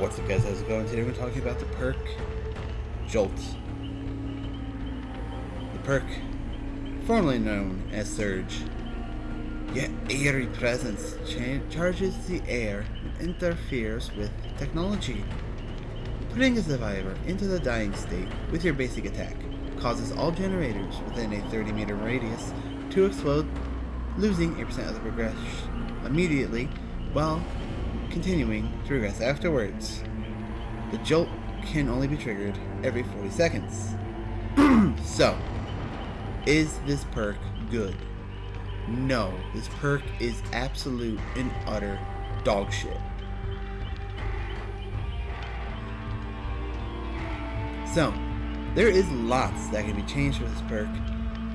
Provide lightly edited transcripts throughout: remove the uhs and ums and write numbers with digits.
What's up guys, how's it going? Today we're talking about the perk Jolt. The perk, formerly known as Surge, yet eerie presence, charges the air and interferes with technology. Putting a survivor into the dying state with your basic attack causes all generators within a 30-meter radius to explode, losing 8% of the progression immediately while continuing to regress afterwards. The Jolt can only be triggered every 40 seconds. So, is this perk good? No, this perk is absolute and utter dog shit. So, there is lots that can be changed with this perk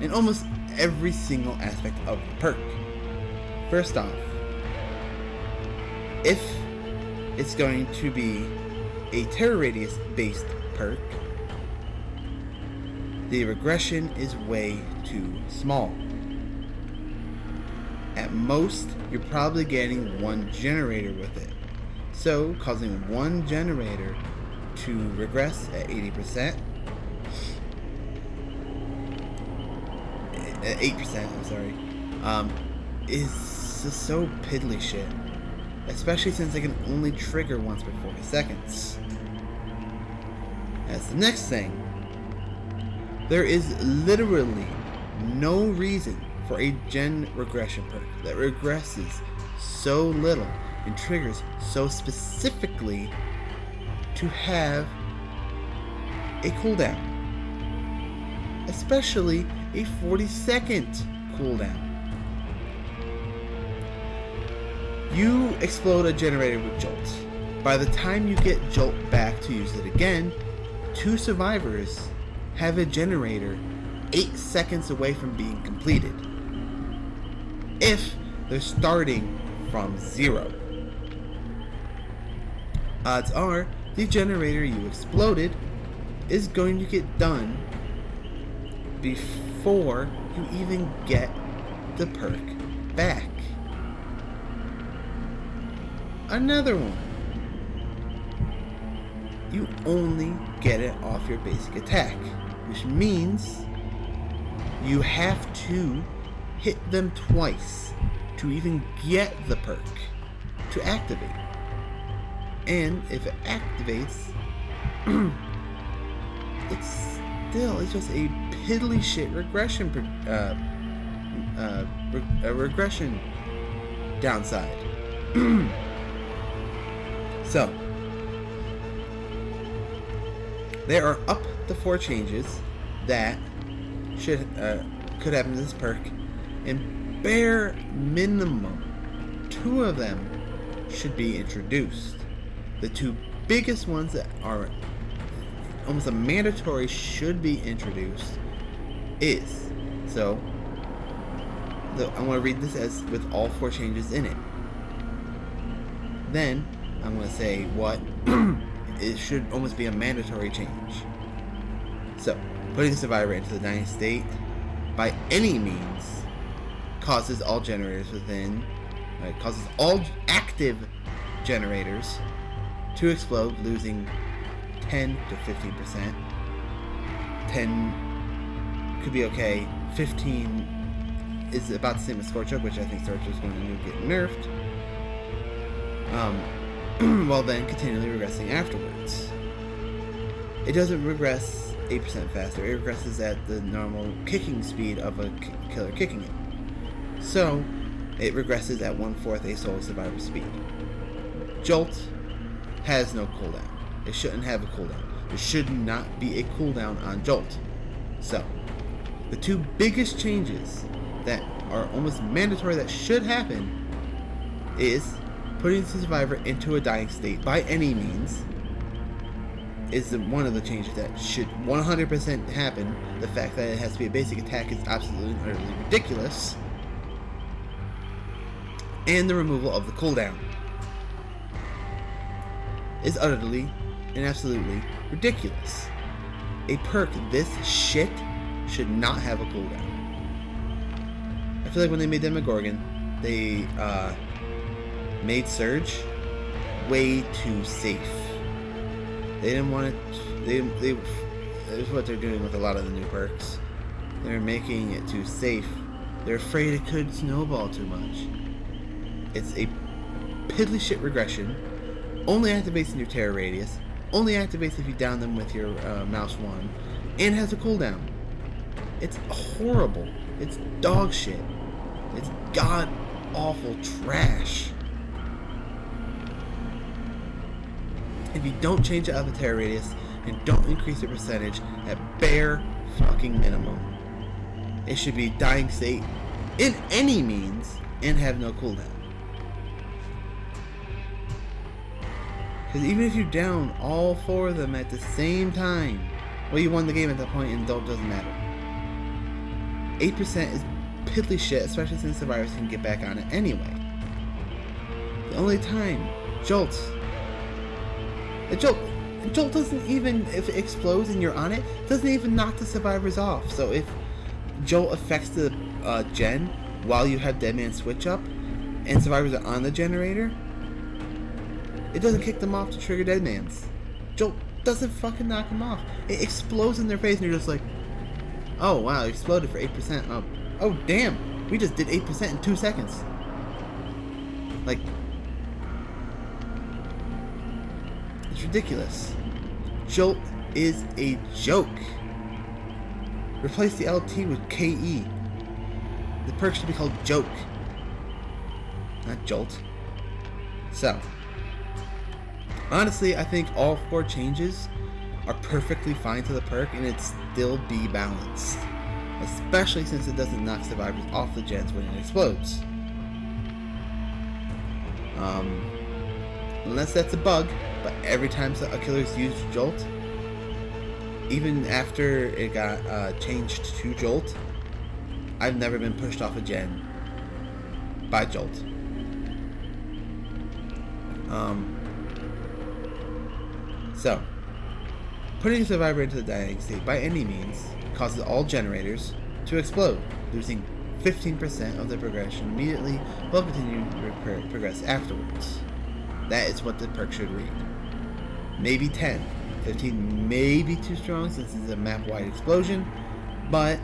in almost every single aspect of the perk. First off, if it's going to be a terror radius based perk, the regression is way too small. At most, you're probably getting one generator with it, so causing one generator to regress at 80%, at 8%, I'm sorry, is just so piddly shit. Especially since they can only trigger once per 40 seconds. As the next thing, there is literally no reason for a gen regression perk that regresses so little and triggers so specifically to have a cooldown. Especially a 40-second cooldown. You explode a generator with Jolt. By the time you get Jolt back to use it again, two survivors have a generator 8 seconds away from being completed. If they're starting from 0. Odds are the generator you exploded is going to get done before you even get the perk back. Another one. You only get it off your basic attack, which means you have to hit them twice to even get the perk to activate. And if it activates, it's just a piddly shit regression regression downside. So, there are up to 4 changes that could happen to this perk, and bare minimum 2 of them should be introduced. The 2 biggest ones that are almost a mandatory should be introduced is, so I'm going to read this as with all 4 changes in it. Then I'm going to say what it should almost be a mandatory change. So, putting the survivor into the dying state by any means causes all generators causes all active generators to explode, losing 10 to 15%. 10 could be okay. 15 is about the same as Scorch Oak, which I think Scorch Oak is going to get nerfed. While then continually regressing afterwards. It doesn't regress 8% faster, it regresses at the normal kicking speed of a killer kicking it. So, it regresses at 1/4 a solo survivor speed. Jolt has no cooldown. It shouldn't have a cooldown. There should not be a cooldown on Jolt. So, the 2 biggest changes that are almost mandatory that should happen is putting the survivor into a dying state by any means is one of the changes that should 100% happen. The fact that it has to be a basic attack is absolutely and utterly ridiculous. And the removal of the cooldown is utterly and absolutely ridiculous. A perk this shit should not have a cooldown. I feel like when they made Demogorgon, they made Surge way too safe. They didn't want it. That's what they're doing with a lot of the new perks. They're making it too safe. They're afraid it could snowball too much. It's a piddly shit regression. Only activates in your terror radius. Only activates if you down them with your mouse 1. And has a cooldown. It's horrible. It's dog shit. It's god awful trash. If you don't change it out of the terror radius and don't increase the percentage at bare fucking minimum, it should be dying state in any means and have no cooldown. Because even if you down all 4 of them at the same time, well, you won the game at that point and it doesn't matter. 8% is piddly shit, especially since survivors can get back on it anyway. The only time Jolt doesn't even, if it explodes and you're on it, doesn't even knock the survivors off. So if Jolt affects the gen while you have Deadman switch up and survivors are on the generator, it doesn't kick them off to trigger Deadmans. Jolt doesn't fucking knock them off. It explodes in their face and you're just like, oh wow, it exploded for 8%. Oh damn, we just did 8% in 2 seconds. Like, it's ridiculous. Jolt is a joke. Replace the LT with KE. The perk should be called Joke, not Jolt. So, honestly, I think all 4 changes are perfectly fine to the perk and it'd still be balanced. Especially since it doesn't knock survivors off the gens when it explodes. Unless that's a bug, but every time a killer's used Jolt, even after it got changed to Jolt, I've never been pushed off a gen by Jolt. So, putting a survivor into the dying state by any means causes all generators to explode, losing 15% of their progression immediately while continuing to progress afterwards. That is what the perk should read. Maybe 10. 15 may be too strong since it's a map-wide explosion, but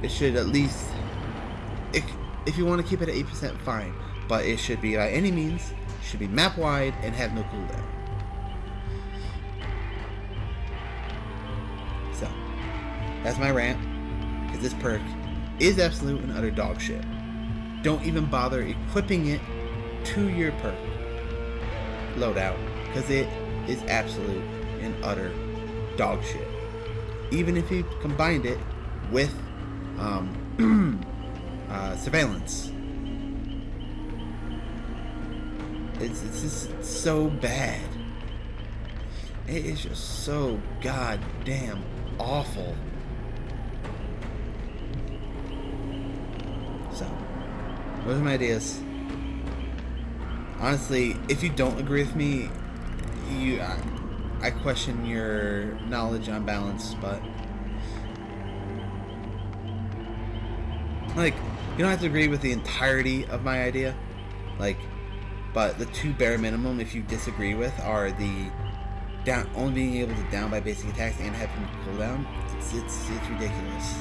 it should at least, if you want to keep it at 8%, fine, but it should be by any means, should be map-wide and have no cooldown. So, that's my rant, because this perk is absolute and utter dog shit. Don't even bother equipping it to your perk loadout, because it is absolute and utter dog shit. Even if you combined it with surveillance. It's just so bad. It is just so goddamn awful. So, those are my ideas. Honestly, if you don't agree with me, I question your knowledge on balance, but like, you don't have to agree with the entirety of my idea, like, but the 2 bare minimum, if you disagree with, are the down, only being able to down by basic attacks and having cooldown. It's ridiculous.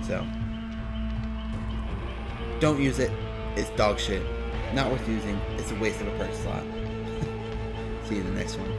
So, don't use it. It's dog shit. Not worth using. It's a waste of a perk slot. See you in the next one.